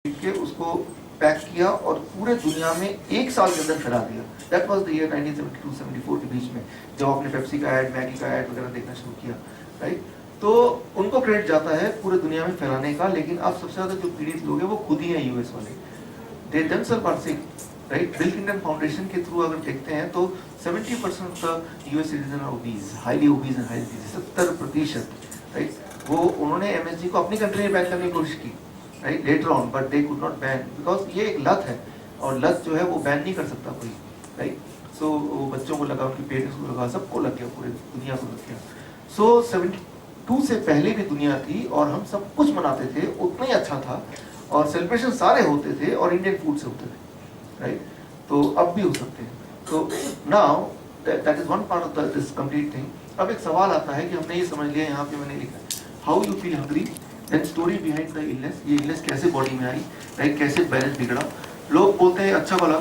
के उसको पैक किया और पूरे दुनिया में एक साल के अंदर फैला दिया। दैट वाज द ईयर 1972-74 के बीच में जब आपने पेप्सी का ऐड, मैगी का ऐड वगैरह देखना शुरू किया, राइट। तो उनको क्रेडिट जाता है पूरे दुनिया में फैलाने का, लेकिन अब सबसे ज्यादा जो पीड़ित लोग हैं वो खुद ही हैं यूएस वाले। They themselves are sick, right. Bill Clinton Foundation के थ्रू अगर देखते हैं तो 70% of the US citizen are obese, highly obese and highly disease, 70%, right. वो उन्होंने एमएसजी को अपनी कंट्री में बैन करने की कोशिश की, right, later on, but they could not ban because ये एक लत है और लत जो है वो बैन नहीं कर सकता कोई, राइट। सो वो बच्चों को लगा, उनके पेरेंट्स को लगा, सबको लग गया, पूरे दुनिया को लग गया। सो 72 से पहले भी दुनिया थी और हम सब कुछ मनाते थे, उतना ही अच्छा था और सेलिब्रेशन सारे होते थे और इंडियन फूड से होते थे, राइट। तो अब भी हो सकते हैं। तो now that is one part of this complete thing. अब एक सवाल आता है कि हमने ये समझ लिया, यहाँ पे मैंने लिखा how you feel hungry, then story behind the illness, ये इलनेस कैसे बॉडी में आई, राइट, कैसे बैलेंस बिगड़ा। लोग बोलते हैं अच्छा वाला,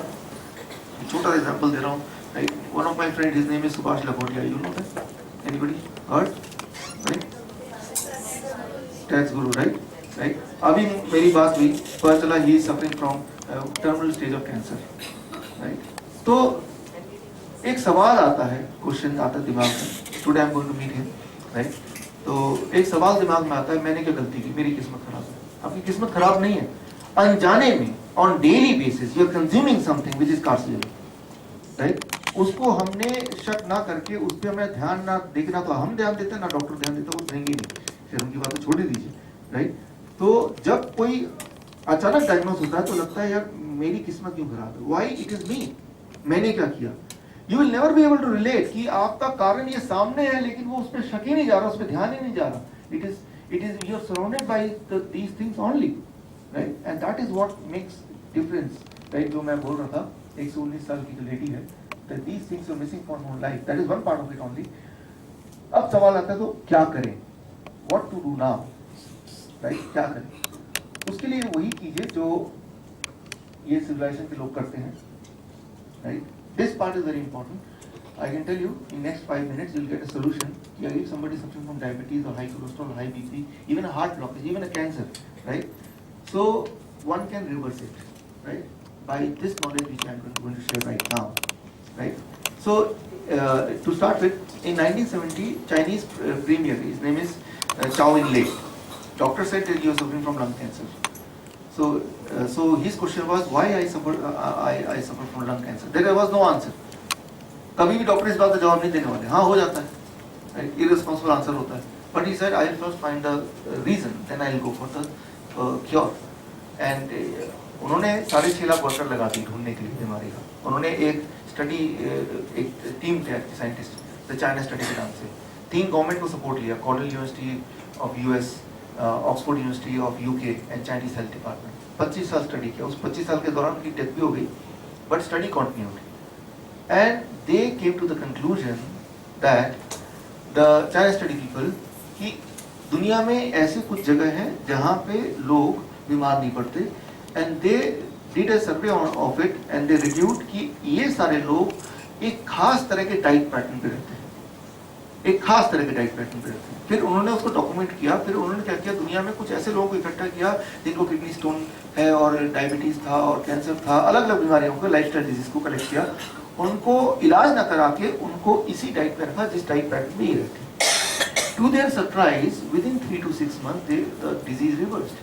छोटा एग्जांपल दे रहा हूँ, right. One of my friend, his name is Subhash Lakhotia, you know that, anybody heard, right, tax Guru, right, right. अभी मेरी बात हुई, पता चला he is suffering from terminal stage of cancer, right. तो एक सवाल आता है, क्वेश्चन आता है दिमाग में, today I am going to meet him, right. तो एक सवाल दिमाग में आता है, मैंने क्या गलती की, मेरी किस्मत खराब है। आपकी किस्मत खराब नहीं है, अनजाने में on daily basis you are consuming something which is carcinogenic, right. उसको हमने शक ना करके, उस पर हमें ध्यान ना देखना, तो हम ध्यान देते हैं ना डॉक्टर ध्यान देता, वो देंगे नहीं, फिर उनकी बातें छोड़ दीजिए, राइट। तो जब कोई अचानक डायग्नोस होता है तो लगता है यार मेरी किस्मत क्यों खराब है, व्हाई इट इज मी, मैंने क्या किया। You will never be able to relate कि आपका कारण ये सामने है लेकिन वो उस पर शक ही नहीं जा रहा, उस पर ध्यान ही नहीं जा रहा। It is you are surrounded by these things only, right, and that is what makes difference, right. जो मैं बोल रहा था, 119 साल की जो लेडी है, that these things are missing from her life, that is one part of it only. अब सवाल आता है तो क्या करें, what to do now, right, क्या करें। उसके लिए वही कीजिए जो ये सिविलाइजेशन के लोग करते हैं, right. This part is very important. I can tell you in next 5 minutes you'll get a solution. If somebody is suffering from diabetes or high cholesterol, high BP, even a heart blockage, even a cancer, right? So one can reverse it, right, by this knowledge which I am going to share right now, right? So to start with, in 1970, Chinese premier, his name is Chow In-lay. Doctor said that he was suffering from lung cancer. So his question was why I suffer from lung cancer. There was no answer. कभी भी doctor इस बात का जवाब नहीं देने वाले, हाँ हो जाता है, irresponsible आंसर होता है, but he said I will first find the reason, then I will go for the cure. And उन्होंने 6.5 लाख वर्कर लगा दी ढूंढने के लिए बीमारी का। उन्होंने एक स्टडी, एक टीम तैयार की साइंटिस्ट, द चाइना स्टडी के नाम से। 3 गवर्नमेंट को सपोर्ट लिया, Cornell university of US, Oxford university of UK and Chinese health department. 25 साल स्टडी किया। उस 25 साल के दौरान उनकी डेथ भी हो गई, but study continued and they came to the conclusion that the China study people कि दुनिया में ऐसी कुछ जगह हैं जहाँ पे लोग बीमार नहीं पड़ते, and they did a survey of it and they reviewed कि ये सारे लोग एक खास तरह के डाइट पैटर्न पे रहते हैं, एक खास तरह के डाइट पैटर्न पे रहते हैं। फिर उन्होंने उसको डॉक्यूमेंट किया। फिर उन्होंने क्या किया, दुनिया में कुछ ऐसे लोगों को इकट्ठा किया जिनको किडनी स्टोन है और डायबिटीज था और कैंसर था, अलग अलग बीमारियों को, लाइफस्टाइल डिजीज को कलेक्ट किया। उनको इलाज ना करा के उनको इसी डाइट पे रखा जिस डाइट पैटर्न में ये रहते। To their surprise, within 3 to 6 months the disease reversed,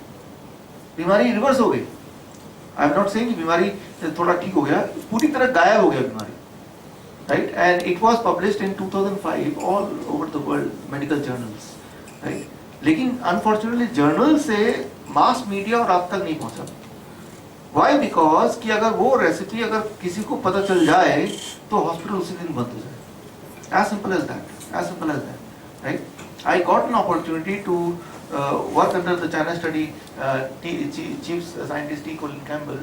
बीमारी रिवर्स हो गई। आई एम नॉट सेइंग बीमारी थोड़ा ठीक हो गया, पूरी तरह गायब हो गया बीमारी, right, and it was published in 2005 all over the world, medical journals, right. लेकिन unfortunately journal से mass media और आप तक नहीं पहुंचा। Why? Because कि अगर वो रेसिपी अगर किसी को पता चल जाए तो हॉस्पिटल उसी दिन बंद हो जाए। As simple as that, as simple as that, right. I got an opportunity to work under the China study chief scientist T. Colin Campbell,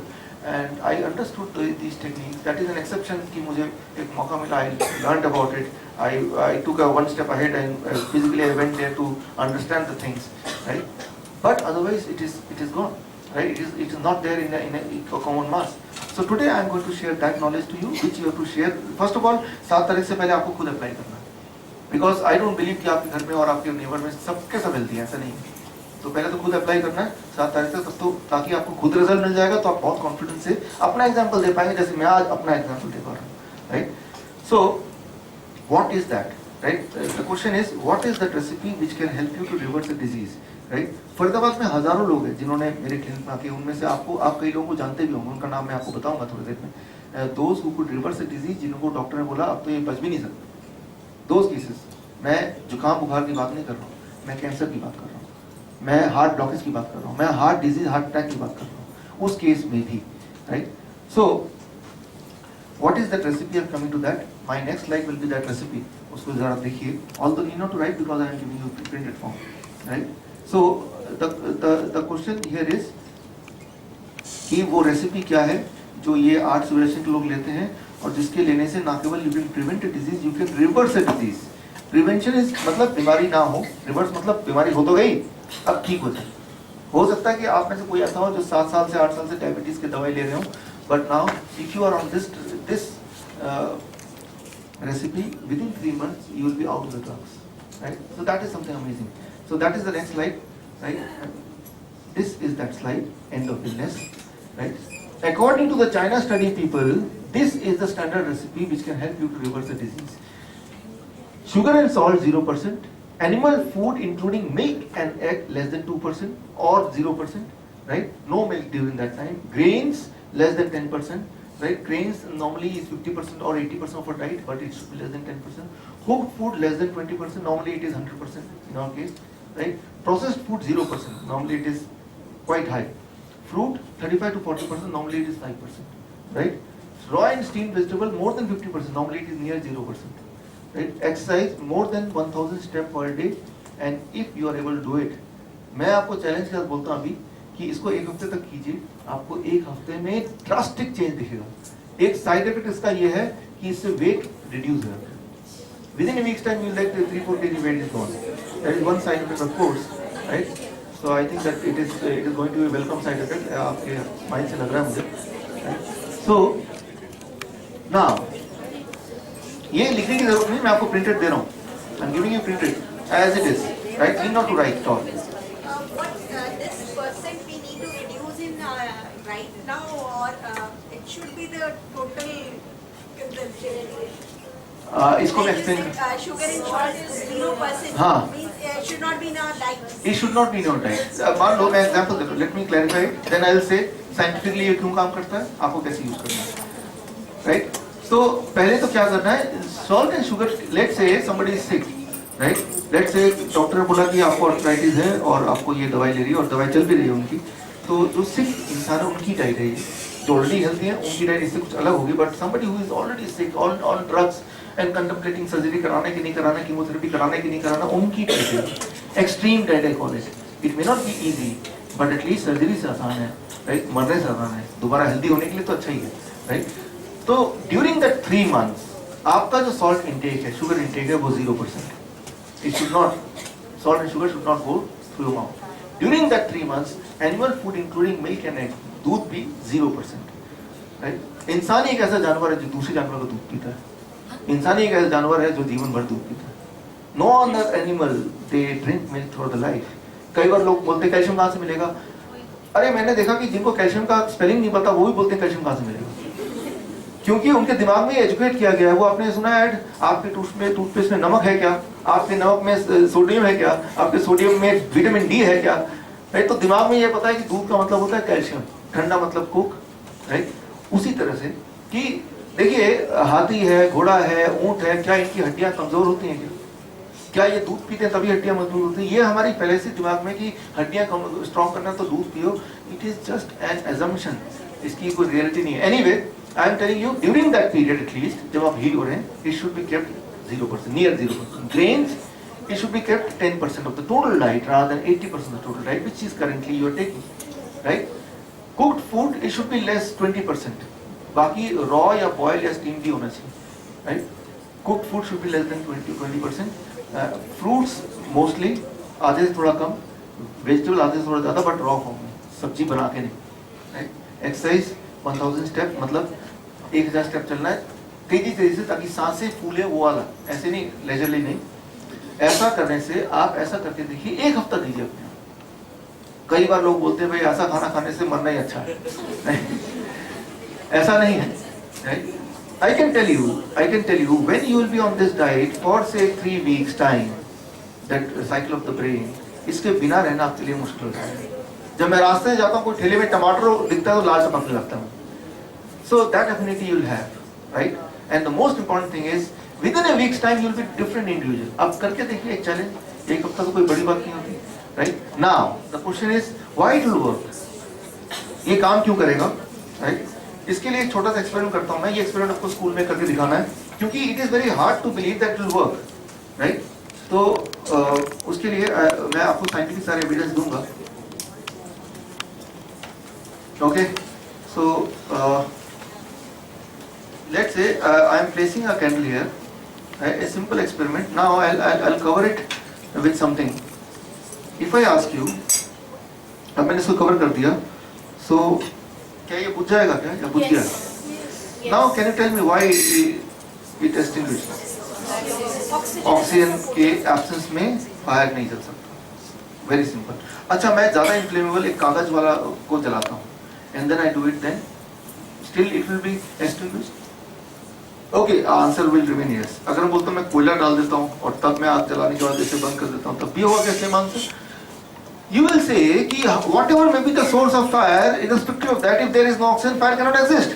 and I understood these techniques. That is an exception कि मुझे एक मौका मिला, I learned about it. I took a one step ahead and physically I went there to understand the things, right? But otherwise it is gone, right? It is not there in a common mass. So today I am going to share that knowledge to you, which you have to share. First of all, 7 तारीख से पहले आपको खुद apply करना है, because I don't believe कि आपके घर में और आपके नेबर में सबके सब हेल्दी है, ऐसा नहीं है। तो पहले तो खुद अप्लाई करना है 7 तारीख तक, तो ताकि आपको खुद रिजल्ट मिल जाएगा तो आप बहुत कॉन्फिडेंस से अपना एग्जाम्पल दे पाएंगे, जैसे मैं आज अपना एग्जाम्पल दे पा रहा हूँ, right. So what is that, right, the question is what is that recipe which can help you to reverse a disease, right. Faridabad में हजारों लोग हैं जिन्होंने मेरे क्लिनिक में आके, उनमें से आप कई लोगों को जानते भी होंगे, उनका नाम मैं आपको बताऊंगा थोड़ी देर में। Those who could reverse a disease, जिनको डॉक्टर ने बोला अब तो ये बच भी नहीं सकते, दोज केसेस। मैं जुकाम बुखार की बात नहीं कर रहा हूँ, मैं कैंसर की बात कर रहा हूँ, मैं हार्ट ब्लॉकेज की बात कर रहा हूँ, मैं हार्ट डिजीज हार्ट अटैक की बात कर रहा हूँ, उस केस में भी, right. So what is that recipe, I am coming to that, my next slide will be that recipe, उसको जरा देखिए, although need not to write because I am giving you printed form, right. So the question here is कि वो recipe क्या है जो ये 8 civilisation के लोग लेते हैं और जिसके लेने से ना केवल you can prevent a disease, you can reverse a disease. Prevention is मतलब बीमारी ना हो, रिवर्स मतलब बीमारी हो तो गई अब ठीक हो जाए। हो सकता है कि आप में से कोई ऐसा हो जो 7 साल से 8 साल से डायबिटीज की दवाई ले रहे हो, but now if you are on this recipe, within 3 months you will be out of the drugs, right? So that is something amazing. So that is the next slide, right? This is that slide, end of illness, right? According to the China study people, this is the standard recipe which can help you to reverse the disease. Sugar and salt 0%, animal food including milk and egg less than 2% or 0%, right? No milk during that time. Grains less than 10%. Right, grains normally is 50% or 80% of our diet, but it should be less than 10%. Cooked food less than 20%. Normally it is 100% in our case. Right, processed food 0%. Normally it is quite high. Fruit 35 to 40%. Normally it is 5%. Right, raw and steamed vegetable more than 50%. Normally it is near 0%. Right, exercise more than 1000 steps per day, and if you are able to do it, मैं आपको challenge के साथ बोलता हूँ अभी कि इसको 1 हफ्ते तक कीजिए, आपको 1 हफ्ते में ड्रास्टिक चेंज दिखेगा। एक साइड इफेक्ट इसका ये है कि इससे वेट रिड्यूस होगा, within a week's time you like 3-4 kg weight is gone. That is one side effect of course, right? So I think that it is going to be a welcome side effect, आपके mind से लग रहा है मुझे, right? So now ये लिखने की जरूरत नहीं, मैं आपको प्रिंटेड दे रहा हूँ, I am giving you printed as it is, right? Need not to write at all. Right now, or it should be the total consumption. इसको मैं explain Sugar and salt is 0%. हाँ, Means it should not be in our diet. it should not be in your diet. मान लो मैं example देता हूँ, let me clarify it, then I will say scientifically ये क्यों काम करता है, आपको कैसे यूज करना है, right? तो पहले तो क्या करना है, salt and sugar, let's say somebody is sick, right? Let's say doctor ने बोला कि आपको आर्थराइटिस है और आपको ये दवाई ले रही है और दवाई चल भी रही है उनकी, तो जो सिक इंसान है उनकी डाइट है ये, जो ऑलरेडी हेल्थी है उनकी डाइट इससे कुछ अलग होगी, but somebody who is already sick on drugs and contemplating surgery कराने की नहीं कराना, कीमोथेरेपी कराने की नहीं कराना, उनकी डाइट है एक्सट्रीम डाइट है college. It may not be easy but at least surgery से आसान है, राइट, मरने से आसान है, दोबारा हेल्दी होने के लिए तो अच्छा ही है, राइट। तो ड्यूरिंग दैट 3 months आपका जो सॉल्ट इंटेक है, शुगर इंटेक है, वो 0%। It should not, salt and sugar should not go through your mouth. During that 3 months, animal food including milk and egg, दूध भी 0%, right? इंसान एक ऐसा जानवर है जो दूसरे जानवर का दूध पीता है, इंसान एक ऐसा जानवर है जो जीवन भर दूध पीता है। No other animal they drink milk throughout the life. कई बार लोग बोलते हैं कैल्शियम कहाँ से मिलेगा, अरे मैंने देखा कि जिनको कैल्शियम का स्पेलिंग नहीं पता वो भी बोलते हैं कैल्शियम कहाँ से मिलेगा, क्योंकि उनके दिमाग में एजुकेट किया गया है। वो आपने सुना है आपके टूथपेस्ट में नमक है क्या, आपके नमक में सोडियम है क्या, आपके सोडियम में विटामिन डी है क्या, राइट? तो दिमाग में ये पता है कि दूध का मतलब होता है कैल्शियम, ठंडा मतलब कुक, राइट? उसी तरह से कि देखिए हाथी है, घोड़ा है, ऊंट है, क्या इनकी हड्डियां कमजोर होती हैं क्या ये दूध पीते हैं तभी हड्डियां मजबूत होती हैं? ये हमारी पहले से दिमाग में कि हड्डियां स्ट्रॉन्ग करना तो दूध पियो, it is just an assumption, इसकी कोई रियलिटी नहीं है। Anyway I am telling you during that period at least, जब आप हील हो रहे हैं, it should be kept 0%, near 0%. Grains, it should be kept 10% of the total diet rather than 80% of the total diet, which is currently you are taking, right? Cooked food, it should be less 20%. बाकी raw या boil या steamed भी होना चाहिए, right? Cooked food should be less than 20%. Fruits mostly आधे से थोड़ा कम, vegetable आधे से थोड़ा ज़्यादा, but raw form में, सब्जी बना के नहीं, right? Exercise 1000 स्टेप, मतलब 1000 स्टेप चलना है तेजी से ताकि सांसें फूले, वो वाला, ऐसे नहीं, लेजरली नहीं। ऐसा करने से आप ऐसा करके देखिए, 1 हफ्ता दीजिए अपने, कई बार लोग बोलते हैं भाई ऐसा खाना खाने से मरना ही अच्छा है, नहीं, ऐसा नहीं है, right? I can tell you, when you will be on this diet for say 3 weeks time, that cycle of the brain, इसके बिना रहना आपके लिए मुश्किल होता है। जब मैं रास्ते में जाता हूँ, कोई ठेले में टमाटर दिखता है तो लाल टपकने लगता हूँ। So that affinity you will have, right? And the most important thing is, within a week's time you will be different individual. अब करके देखिए एक चैलेंज, एक हफ्ता तो कोई बड़ी बात नहीं होती, right? Now the question is, why it will work? ये काम क्यों करेगा, right? इसके लिए एक छोटा सा एक्सपेरिमेंट करता हूँ मैं। ये एक्सपेरिमेंट आपको स्कूल में करके दिखाना है, क्योंकि it is very hard to believe that will work, right? तो उसके लिए मैं आपको साइंटिफिक सारे एविडेंस दूंगा। Okay, so let's say I am placing a candle here, a simple experiment. Now I'll cover it with something. If I ask you, अब मैंने इसको कवर कर दिया, so क्या ये बुझ जाएगा क्या, या बुझ गया? Now can you tell me why it extinguished? Oxygen के एब्सेंस में फायर नहीं चल सकता। Very simple. अच्छा, मैं ज्यादा इन्फ्लेमेबल एक कागज वाला को जलाता हूँ, and then I do it, then still it will be extinguished. Okay, answer will remain yes. अगर मैं बोलता हूँ मैं कोयला डाल देता हूँ और तब मैं आग जलाने के बाद इसे बंद कर देता हूँ, तब भी होगा क्या same answer? You will say कि whatever may be the source of fire, irrespective of that, if there is no oxygen, fire cannot exist,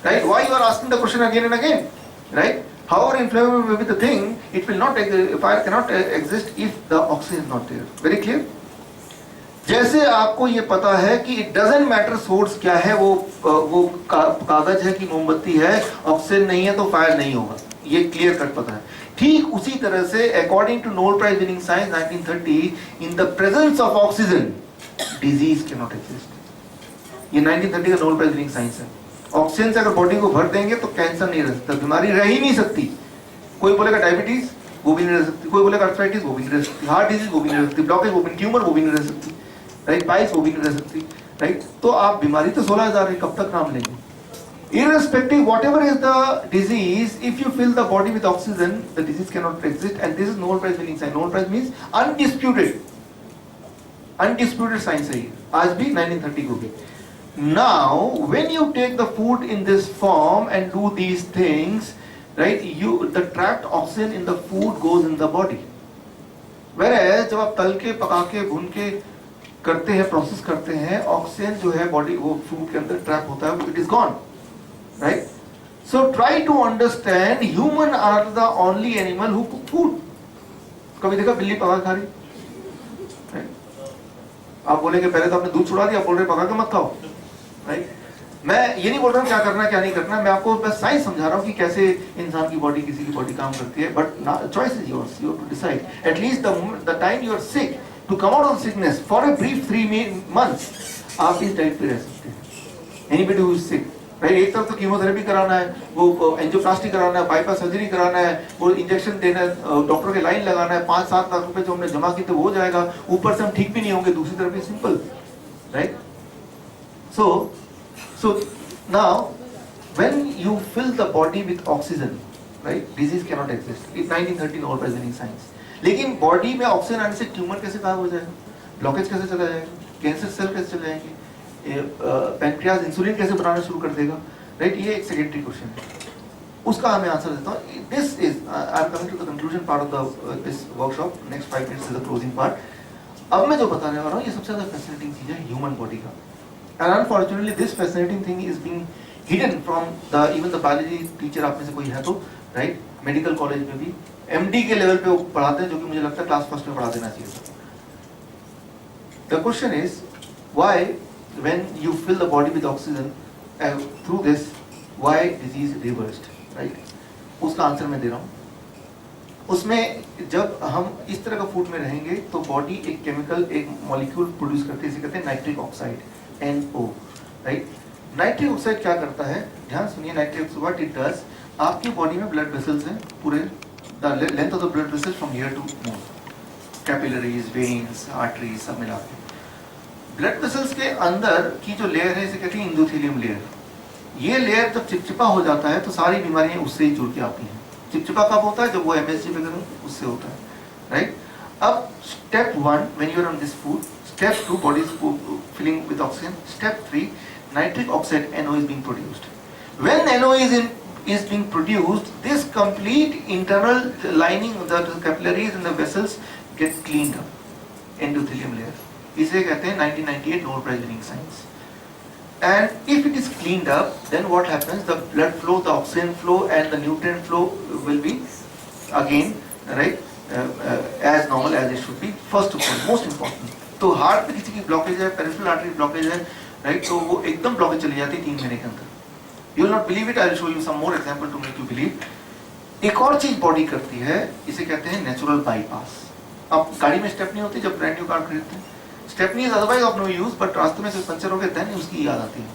right? Why you are asking the question again and again, right? However inflammable may be the thing, it will not, fire cannot exist if the oxygen is not there. Very clear? जैसे आपको ये पता है कि it doesn't matter source क्या है, वो कागज है कि मोमबत्ती है, ऑक्सीजन नहीं है तो फायर नहीं होगा, ये क्लियर कट पता है। ठीक उसी तरह से according to Nobel prize winning science 1930, in the presence of oxygen disease can not exist. ये 1930 का नोबेल प्राइज विनिंग साइंस है। ऑक्सीजन से अगर बॉडी को भर देंगे तो कैंसर नहीं रह सकता, बीमारी रह ही नहीं सकती। कोई बोलेगा डायबिटीज, वो भी नहीं रह सकती। कोई बोलेगा अर्थराइटिस, वो भी नहीं रह सकती। हार्ट डिजीज, वो भी नहीं रह सकती। ब्लॉकेज, वो भी, ट्यूमर, वो भी नहीं रह सकती, राइट? पाइल्स, वो भी नहीं रह सकती, राइट? तो आप बीमारी तो 16,000 है, कब तक नाम लेंगे? Irrespective, whatever is the disease, if you fill the body with oxygen, the disease cannot exist, and this is Nobel Prize winning science. Nobel Prize means undisputed science है ये, आज भी 1930 को भी। Now, when you take the food in this form and do these things, right? The trapped oxygen in the food goes in the body. Whereas जब आप तल के, पका के, भून के करते हैं, प्रोसेस करते हैं, ऑक्सीजन जो है बॉडी, वो फूड के अंदर ट्रैप होता है, it is gone. Right? So try to understand, human are the only animal who cook food. कभी देखा बिल्ली पका खा रही? Right? आप बोलेंगे पहले तो आपने दूध छुड़ा दिया, बोल रहे पका के मत खाओ, राइट? मैं ये नहीं बोल रहा हूँ क्या करना क्या नहीं करना, मैं आपको बस साइंस समझा रहा हूँ कि कैसे इंसान की बॉडी, किसी की बॉडी काम करती है। But choice is yours, you have to decide. At least the time you are sick, to come out of sickness for a brief 3 months, आप इस टाइप पे रह सकते हैं। Anybody who is sick, right? एक तरफ तो कीमोथेरेपी कराना है, वो एंजियोप्लास्टी कराना है, बाईपास सर्जरी कराना है, वो इंजेक्शन देना है, डॉक्टर के लाइन लगाना है, 5-7 लाख रुपए जो हमने जमा किए थे वो हो जाएगा, ऊपर से हम ठीक भी नहीं होंगे, दूसरी तरफ भी simple, right? So now when you fill the body with oxygen, right, disease cannot exist. In 1930 Nobel Prize winning science. लेकिन बॉडी में ऑक्सीजन आने से ट्यूमर कैसे गायब हो जाएगा, ब्लॉकेज कैसे चला जाएगा, कैंसर सेल कैसे चले जाएंगे, पैनक्रियाज इंसुलिन कैसे बनाना शुरू कर देगा, राइट? ये एक सेकेंडरी क्वेश्चन है, उसका हमें आंसर देता हूँ। This is, I am coming to the conclusion part of this workshop. Next 5 minutes is the closing part. अब मैं जो बताने वाला हूँ ये सबसे ज्यादा फैसिनेटिंग चीज है ह्यूमन बॉडी का, and unfortunately this fascinating thing is being hidden from the even the biology teacher आप में से कोई है तो, राइट? मेडिकल कॉलेज में भी MD के लेवल पे वो पढ़ाते हैं, जो कि मुझे लगता है क्लास फर्स्ट में पढ़ा देना चाहिए था। The question is why when you fill the body with oxygen through this, why disease reversed, right? उसका आंसर मैं दे रहा हूँ। उसमें जब हम इस तरह का फूड में रहेंगे तो बॉडी एक केमिकल, एक मॉलिक्यूल प्रोड्यूस करती है, इसे कहते हैं nitric oxide, NO, right? Nitric oxide क्या करता है, ध्यान सुनिए। Nitric oxide what it does, आपकी बॉडी में ब्लड वेसल्स हैं, पूरे the length of the blood vessels from here to move, capillaries, veins, arteries सब मिला के। ब्लड वेसल्स के अंदर की जो लेयर है इसे कहते हैं इंडोथेलियम लेयर। ये लेयर जब चिपचिपा हो जाता है तो सारी बीमारियां उससे ही जुड़ के आती हैं। चिपचिपा कब होता है, जब वो MSG वगैरह उससे होता है, राइट? अब step 1, when you are on this food, Step 2, body is filling with oxygen. Step 3, nitric oxide NO is being produced. When NO is being produced, this complete internal lining of the capillaries and the vessels get cleaned up, endothelium layer. इसे कहते हैं 1998 Nobel Prize winning science. And if it is cleaned up, then what happens? The blood flow, the oxygen flow, and the nutrient flow will be again right as normal as it should be. First of all, most important. तो heart पे किसी की blockage है, peripheral artery blockage है, right, तो वो एकदम blockage चली जाती है 3 महीने के अंदर. You will not believe it, I will show you some more example to make you believe. एक और चीज बॉडी करती है, इसे कहते हैं नेचुरल बाईपास. अब गाड़ी में स्टेपनी होती है जब ब्रांड न्यू कार खरीदते हैं, stepney is otherwise of no use, but रास्ते में से पंचर हो गए देन उसकी याद आती है.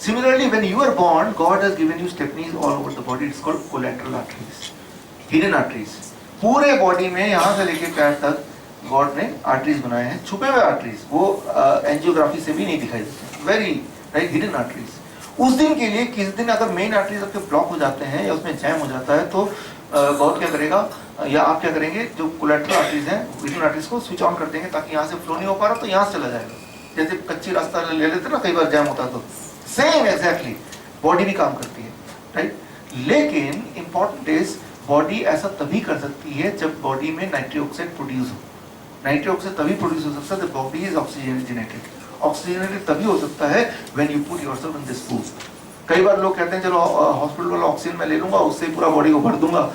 Similarly, when you are born, God has given you stepneys all over the body. It's called collateral arteries, hidden arteries. पूरे बॉडी में यहाँ से लेके पैर तक गॉड ने आर्टरीज बनाए हैं, छुपे हुए आर्टरीज, वो एंजियोग्राफी से भी नहीं दिखाई देते, वेरी राइट हिडन आर्टरीज. उस दिन के लिए किस दिन अगर मेन आर्टरीज आपके ब्लॉक हो जाते हैं या उसमें जैम हो जाता है तो गॉड क्या करेगा या आप क्या करेंगे, जो कोलैटरल आर्टरीज हैं हिडन आर्टरीज को स्विच ऑन कर देंगे ताकि यहाँ से फ्लो नहीं हो पा रहा तो यहाँ से चला जाएगा. जैसे कच्ची रास्ता ले लेते ना, कई बार जैम होता है तो सेम एग्जैक्टली बॉडी भी काम करती है, राइट. लेकिन इंपॉर्टेंट इज बॉडी ऐसा तभी कर सकती है जब बॉडी में नाइट्रिक ऑक्साइड प्रोड्यूस हो. नाइट्रिक ऑक्साइड तभी प्रोड्यूस हो सकता है जब बॉडी इज ऑक्सीजनेटेड. ऑक्सीजनेटेड तभी हो सकता है when you put yourself in this food. कई बार लोग कहते हैं चलो हॉस्पिटल वाला ऑक्सीजन मैं ले लूंगा, उससे पूरा बॉडी को भर दूंगा.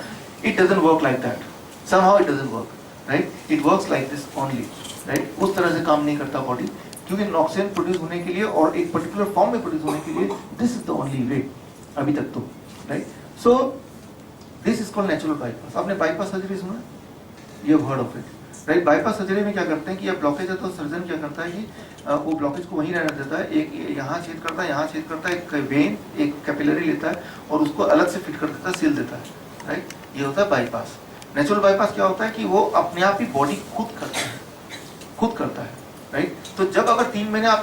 It doesn't work like that. Somehow it doesn't work, right. It works like this only, right. उस तरह से काम नहीं करता बॉडी, क्योंकि ऑक्सीजन प्रोड्यूस होने के लिए और एक पर्टिकुलर फॉर्म में प्रोड्यूस होने के लिए this is the only way अभी तक तो, right. So this is called natural bypass. आपने बाईपास सर्जरी सुना, you have heard of it, right. Bypass surgery में क्या करते हैं कि अब ब्लॉकेज है तो सर्जन क्या करता है कि वो ब्लॉकेज को वहीं रहने देता है. एक यहाँ छेद करता है, यहाँ छेद करता है, एक वेन एक कैपिलरी लेता है और उसको अलग से फिट कर देता है, सील देता है, राइट. ये होता है बाईपास. नेचुरल बाईपास क्या होता है कि वो अपने आप ही बॉडी खुद करता है, राइट. तो जब अगर 3 महीने आप